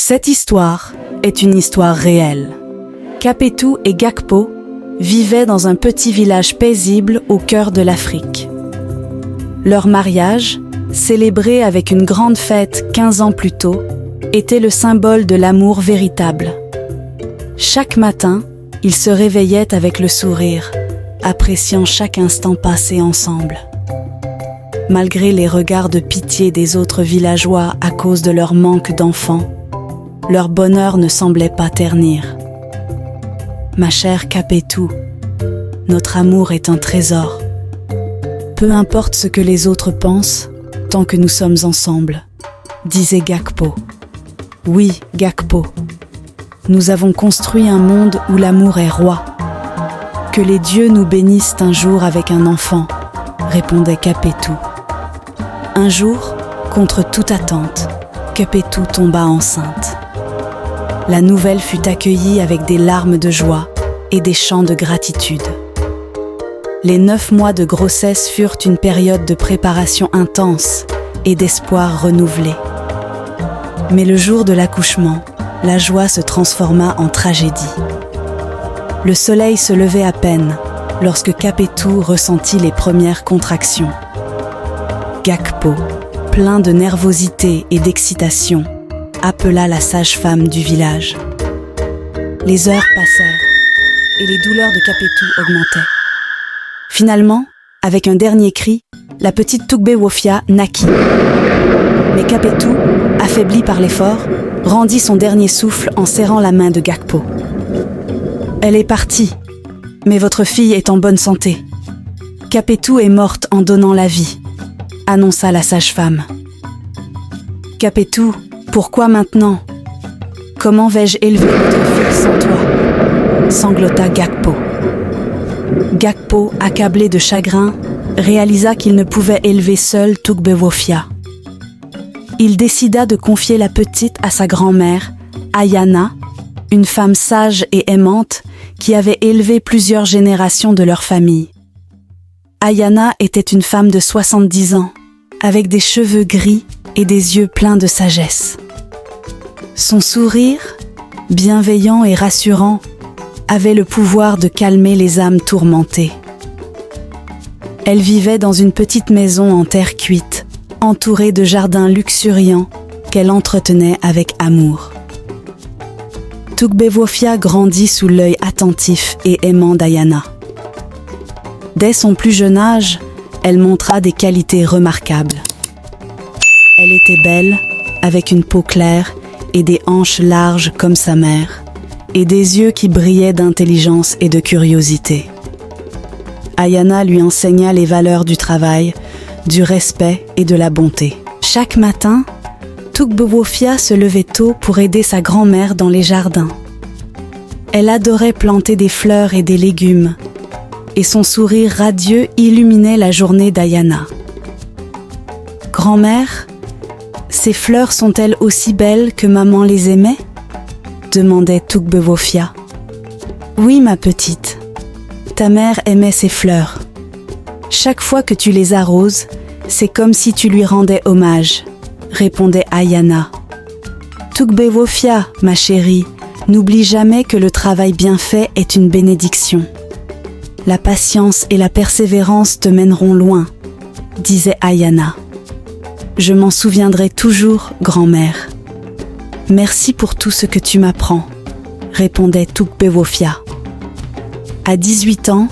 Cette histoire est une histoire réelle. Kapetu et Gakpo vivaient dans un petit village paisible au cœur de l'Afrique. Leur mariage, célébré avec une grande fête 15 ans plus tôt, était le symbole de l'amour véritable. Chaque matin, ils se réveillaient avec le sourire, appréciant chaque instant passé ensemble. Malgré les regards de pitié des autres villageois à cause de leur manque d'enfants, leur bonheur ne semblait pas ternir. Ma chère Kapetu, notre amour est un trésor. Peu importe ce que les autres pensent, tant que nous sommes ensemble, disait Gakpo. Oui, Gakpo, nous avons construit un monde où l'amour est roi. Que les dieux nous bénissent un jour avec un enfant, répondait Kapetu. Un jour, contre toute attente, Kapetu tomba enceinte. La nouvelle fut accueillie avec des larmes de joie et des chants de gratitude. Les 9 mois de grossesse furent une période de préparation intense et d'espoir renouvelé. Mais le jour de l'accouchement, la joie se transforma en tragédie. Le soleil se levait à peine lorsque Kapetu ressentit les premières contractions. Gakpo, plein de nervosité et d'excitation, appela la sage-femme du village. Les heures passèrent et les douleurs de Kapetu augmentaient. Finalement, avec un dernier cri, la petite Tugbewofia naquit. Mais Kapetu, affaibli par l'effort, rendit son dernier souffle en serrant la main de Gakpo. « Elle est partie, mais votre fille est en bonne santé. Kapetu est morte en donnant la vie, » annonça la sage-femme. « Kapetu, pourquoi maintenant? Comment vais-je élever notre fille sans toi ?» sanglota Gakpo. Gakpo, accablé de chagrin, réalisa qu'il ne pouvait élever seul Tugbewofia. Il décida de confier la petite à sa grand-mère, Ayana, une femme sage et aimante qui avait élevé plusieurs générations de leur famille. Ayana était une femme de 70 ans, avec des cheveux gris et des yeux pleins de sagesse. Son sourire, bienveillant et rassurant, avait le pouvoir de calmer les âmes tourmentées. Elle vivait dans une petite maison en terre cuite, entourée de jardins luxuriants qu'elle entretenait avec amour. Tugbewofia grandit sous l'œil attentif et aimant d'Ayana. Dès son plus jeune âge, elle montra des qualités remarquables. Elle était belle, avec une peau claire et des hanches larges comme sa mère, et des yeux qui brillaient d'intelligence et de curiosité. Ayana lui enseigna les valeurs du travail, du respect et de la bonté. Chaque matin, Tugbewofia se levait tôt pour aider sa grand-mère dans les jardins. Elle adorait planter des fleurs et des légumes, et son sourire radieux illuminait la journée d'Ayana. « Grand-mère, ces fleurs sont-elles aussi belles que maman les aimait ?» demandait Tugbewofia. « Oui, ma petite, ta mère aimait ces fleurs. Chaque fois que tu les arroses, c'est comme si tu lui rendais hommage, » répondait Ayana. « Tugbewofia, ma chérie, n'oublie jamais que le travail bien fait est une bénédiction. La patience et la persévérance te mèneront loin, » disait Ayana. « Je m'en souviendrai toujours, grand-mère. Merci pour tout ce que tu m'apprends, » répondait Tugbewofia. À 18 ans,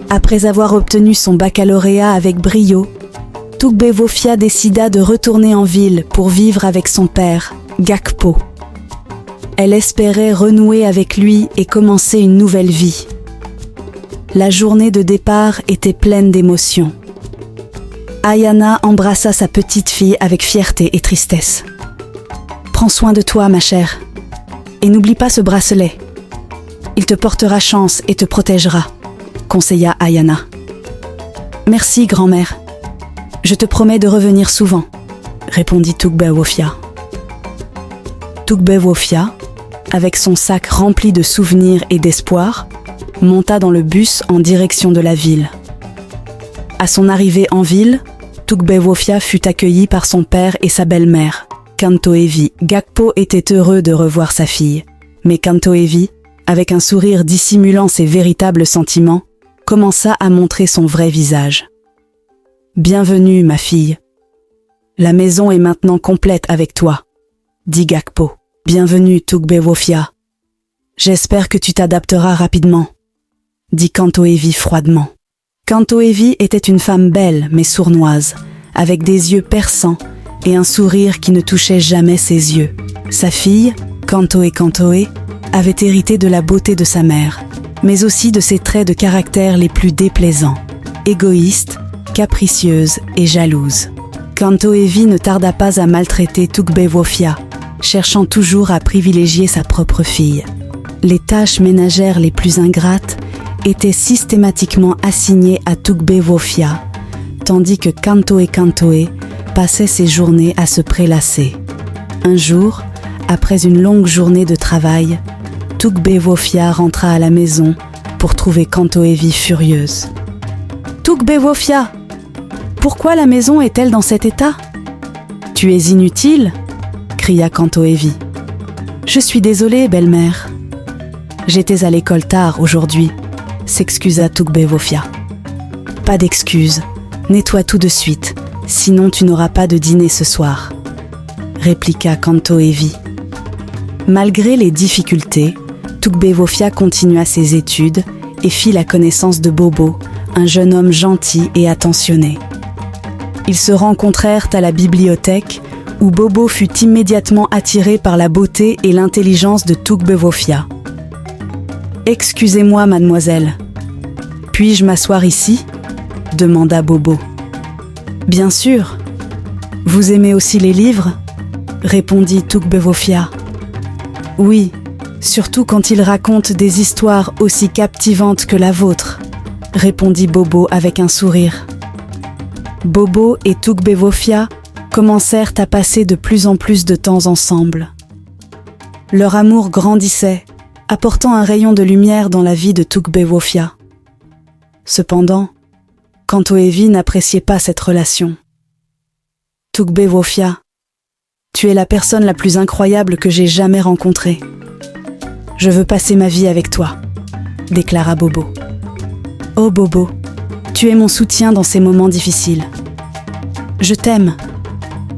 après avoir obtenu son baccalauréat avec brio, Tugbewofia décida de retourner en ville pour vivre avec son père, Gakpo. Elle espérait renouer avec lui et commencer une nouvelle vie. La journée de départ était pleine d'émotions. Ayana embrassa sa petite fille avec fierté et tristesse. « Prends soin de toi, ma chère, et n'oublie pas ce bracelet. Il te portera chance et te protégera, » conseilla Ayana. « Merci, grand-mère. Je te promets de revenir souvent, » répondit Tugbewofia. Tugbewofia, avec son sac rempli de souvenirs et d'espoir, monta dans le bus en direction de la ville. À son arrivée en ville, Tugbewofia fut accueillie par son père et sa belle-mère. Kantoevi. Gakpo était heureux de revoir sa fille. Mais Kantoevi, avec un sourire dissimulant ses véritables sentiments, commença à montrer son vrai visage. « Bienvenue, ma fille. La maison est maintenant complète avec toi, » dit Gakpo. « Bienvenue, Tugbewofia. J'espère que tu t'adapteras rapidement, » dit Kantoevi froidement. Kantoevi était une femme belle mais sournoise, avec des yeux perçants et un sourire qui ne touchait jamais ses yeux. Sa fille, Kantoe, avait hérité de la beauté de sa mère, mais aussi de ses traits de caractère les plus déplaisants, égoïste, capricieuse et jalouse. Kantoevi ne tarda pas à maltraiter Tugbewofia, cherchant toujours à privilégier sa propre fille. Les tâches ménagères les plus ingrates étaient systématiquement assignées à Tugbewofia, tandis que Kantoe passait ses journées à se prélasser. Un jour, après une longue journée de travail, Tugbewofia rentra à la maison pour trouver Kantoevi furieuse. « Tugbewofia, pourquoi la maison est-elle dans cet état ? Tu es inutile !» cria Kantoevi. « Je suis désolée, belle-mère. J'étais à l'école tard aujourd'hui, » s'excusa Tugbewofia. « Pas d'excuses, nettoie tout de suite, sinon tu n'auras pas de dîner ce soir, » répliqua Kantoevi. Malgré les difficultés, Tugbewofia continua ses études et fit la connaissance de Bobo, un jeune homme gentil et attentionné. Ils se rencontrèrent à la bibliothèque où Bobo fut immédiatement attiré par la beauté et l'intelligence de Tugbewofia. « Excusez-moi, mademoiselle. Puis-je m'asseoir ici ?» demanda Bobo. « Bien sûr. Vous aimez aussi les livres ?» répondit Tugbewofia. « Oui, surtout quand ils racontent des histoires aussi captivantes que la vôtre », répondit Bobo avec un sourire. Bobo et Tugbewofia commencèrent à passer de plus en plus de temps ensemble. Leur amour grandissait, apportant un rayon de lumière dans la vie de Tugbewofia. Cependant, Kantoevi n'appréciait pas cette relation. « Tugbewofia, tu es la personne la plus incroyable que j'ai jamais rencontrée. Je veux passer ma vie avec toi, » déclara Bobo. « Oh Bobo, tu es mon soutien dans ces moments difficiles. »« Je t'aime, »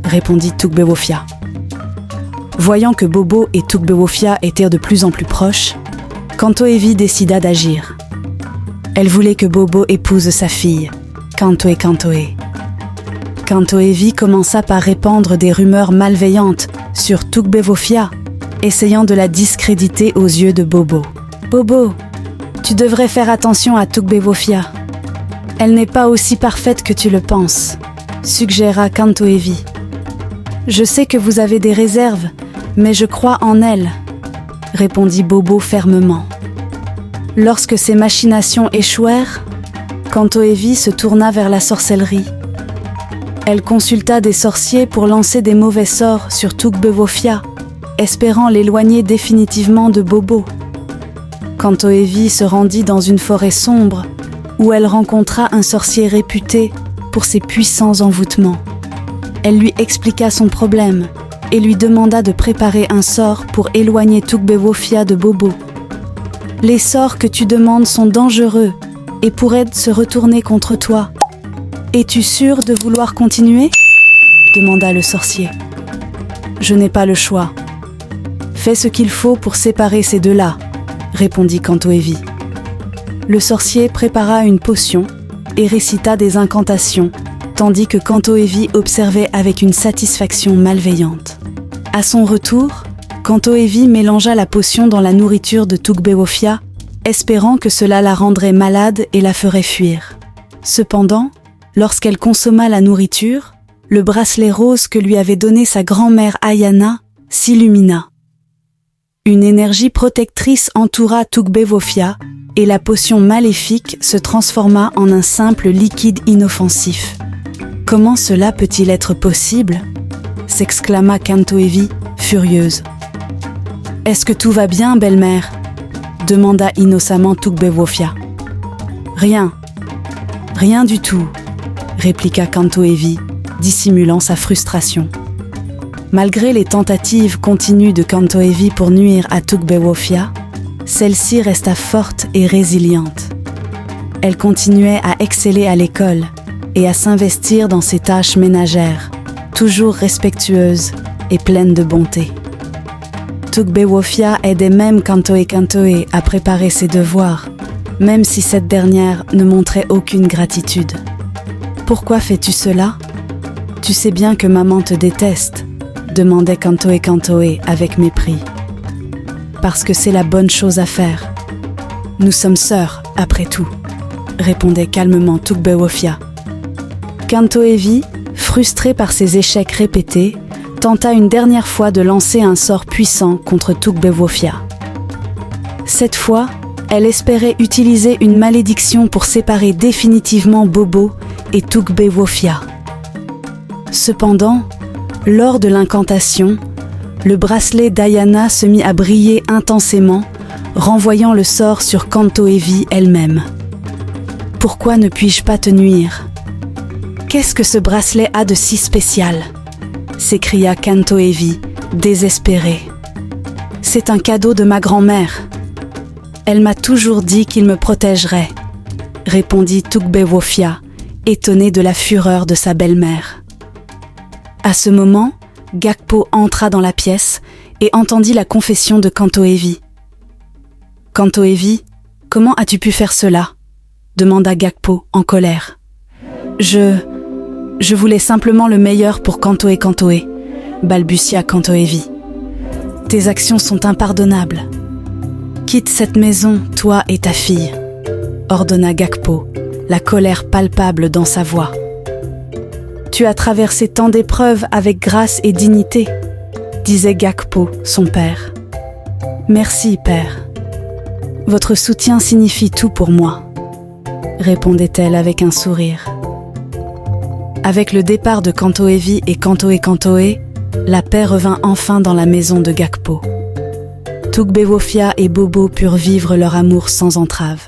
répondit Tugbewofia. Voyant que Bobo et Tugbewofia étaient de plus en plus proches, Kantoevi décida d'agir. Elle voulait que Bobo épouse sa fille, Kantoe. Kantoevi commença par répandre des rumeurs malveillantes sur Tugbewofia, essayant de la discréditer aux yeux de Bobo. « Bobo, tu devrais faire attention à Tugbewofia. Elle n'est pas aussi parfaite que tu le penses, » suggéra Kantoevi. « Je sais que vous avez des réserves, mais je crois en elle, » répondit Bobo fermement. Lorsque ces machinations échouèrent, Kantoevi se tourna vers la sorcellerie. Elle consulta des sorciers pour lancer des mauvais sorts sur Tugbewofia, espérant l'éloigner définitivement de Bobo. Kantoevi se rendit dans une forêt sombre où elle rencontra un sorcier réputé pour ses puissants envoûtements. Elle lui expliqua son problème et lui demanda de préparer un sort pour éloigner Tugbewofia de Bobo. « Les sorts que tu demandes sont dangereux et pourraient se retourner contre toi. Es-tu sûr de vouloir continuer ?» demanda le sorcier. « Je n'ai pas le choix. Fais ce qu'il faut pour séparer ces deux-là, » répondit Kantoevi. Le sorcier prépara une potion et récita des incantations, tandis que Kantoevi observait avec une satisfaction malveillante. À son retour, Kantoevi mélangea la potion dans la nourriture de Tugbewofia, espérant que cela la rendrait malade et la ferait fuir. Cependant, lorsqu'elle consomma la nourriture, le bracelet rose que lui avait donné sa grand-mère Ayana s'illumina. Une énergie protectrice entoura Tugbewofia et la potion maléfique se transforma en un simple liquide inoffensif. « Comment cela peut-il être possible ?» s'exclama Kantoevi, furieuse. « Est-ce que tout va bien, belle-mère ?» demanda innocemment Tugbewofia. « Rien du tout, » répliqua Kantoevi, dissimulant sa frustration. Malgré les tentatives continues de Kantoevi pour nuire à Tugbewofia, celle-ci resta forte et résiliente. Elle continuait à exceller à l'école et à s'investir dans ses tâches ménagères, toujours respectueuse et pleine de bonté. Tugbewofia aidait même Kantoe à préparer ses devoirs, même si cette dernière ne montrait aucune gratitude. « Pourquoi fais-tu cela ? Tu sais bien que maman te déteste », demandait Kantoe avec mépris. « Parce que c'est la bonne chose à faire. Nous sommes sœurs, après tout », répondait calmement Tugbewofia. Kantoevi, frustré par ses échecs répétés, tenta une dernière fois de lancer un sort puissant contre Tugbewofia. Cette fois, elle espérait utiliser une malédiction pour séparer définitivement Bobo et Tugbewofia. Cependant, lors de l'incantation, le bracelet d'Ayana se mit à briller intensément, renvoyant le sort sur Kantoevi elle-même. « Pourquoi ne puis-je pas te nuire ? Qu'est-ce que ce bracelet a de si spécial ?» s'écria Kantoevi, désespéré. « C'est un cadeau de ma grand-mère. Elle m'a toujours dit qu'il me protégerait, » répondit Tugbewofia, étonné de la fureur de sa belle-mère. À ce moment, Gakpo entra dans la pièce et entendit la confession de Kantoevi. « Kantoevi, comment as-tu pu faire cela ?» demanda Gakpo en colère. « Je voulais simplement le meilleur pour Kantoe, balbutia Kantoevi. Tes actions sont impardonnables. Quitte cette maison, toi et ta fille, ordonna Gakpo, la colère palpable dans sa voix. Tu as traversé tant d'épreuves avec grâce et dignité, disait Gakpo, son père. Merci, père. Votre soutien signifie tout pour moi, répondait-elle avec un sourire. Avec le départ de Kantoevi et Kantoe, la paix revint enfin dans la maison de Gakpo. Tugbewofia et Bobo purent vivre leur amour sans entrave.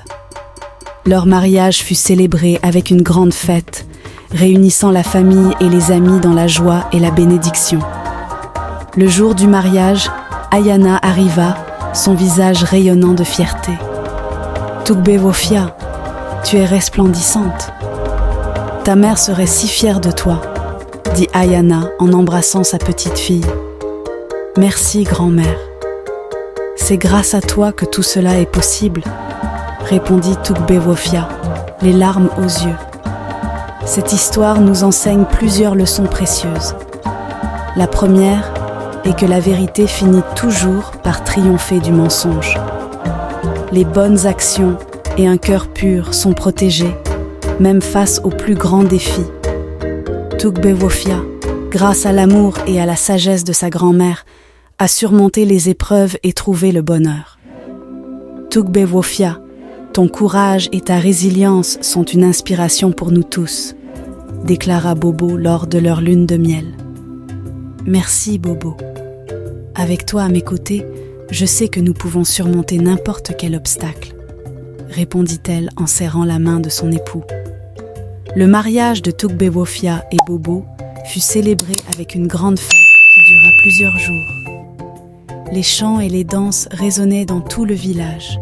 Leur mariage fut célébré avec une grande fête, réunissant la famille et les amis dans la joie et la bénédiction. Le jour du mariage, Ayana arriva, son visage rayonnant de fierté. « Tugbewofia, tu es resplendissante. Ta mère serait si fière de toi, » dit Ayana en embrassant sa petite fille. « Merci, grand-mère. C'est grâce à toi que tout cela est possible, » répondit Tugbewofia, les larmes aux yeux. Cette histoire nous enseigne plusieurs leçons précieuses. La première est que la vérité finit toujours par triompher du mensonge. Les bonnes actions et un cœur pur sont protégés, même face aux plus grands défis. Tugbewofia, grâce à l'amour et à la sagesse de sa grand-mère, a surmonté les épreuves et trouvé le bonheur. Tugbewofia, ton courage et ta résilience sont une inspiration pour nous tous, déclara Bobo lors de leur lune de miel. Merci, Bobo. Avec toi à mes côtés, je sais que nous pouvons surmonter n'importe quel obstacle, répondit-elle en serrant la main de son époux. Le mariage de Tugbewofia et Bobo fut célébré avec une grande fête qui dura plusieurs jours. Les chants et les danses résonnaient dans tout le village,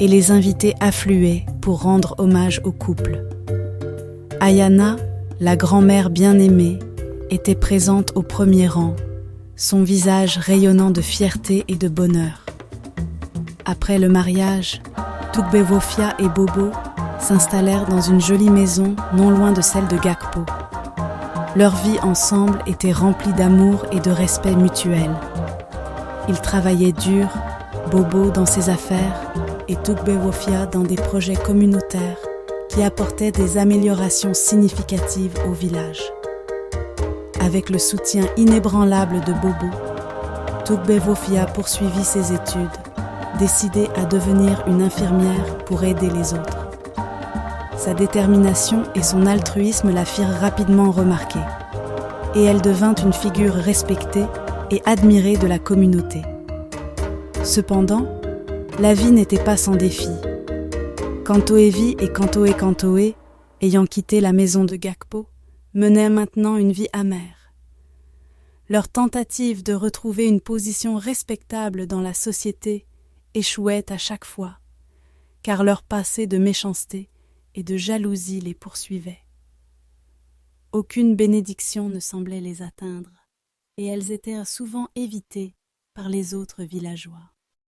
et les invités affluaient pour rendre hommage au couple. Ayana, la grand-mère bien-aimée, était présente au premier rang, son visage rayonnant de fierté et de bonheur. Après le mariage, Tugbewofia et Bobo s'installèrent dans une jolie maison non loin de celle de Gakpo. Leur vie ensemble était remplie d'amour et de respect mutuel. Ils travaillaient dur, Bobo dans ses affaires et Tugbewofia dans des projets communautaires qui apportaient des améliorations significatives au village. Avec le soutien inébranlable de Bobo, Tugbewofia poursuivit ses études, décidée à devenir une infirmière pour aider les autres. Sa détermination et son altruisme la firent rapidement remarquer, et elle devint une figure respectée et admirée de la communauté. Cependant, la vie n'était pas sans défi. Kantoevi et Kantoe, ayant quitté la maison de Gakpo, menaient maintenant une vie amère. Leurs tentatives de retrouver une position respectable dans la société échouaient à chaque fois, car leur passé de méchanceté et de jalousie les poursuivait. Aucune bénédiction ne semblait les atteindre, et elles étaient souvent évitées par les autres villageois.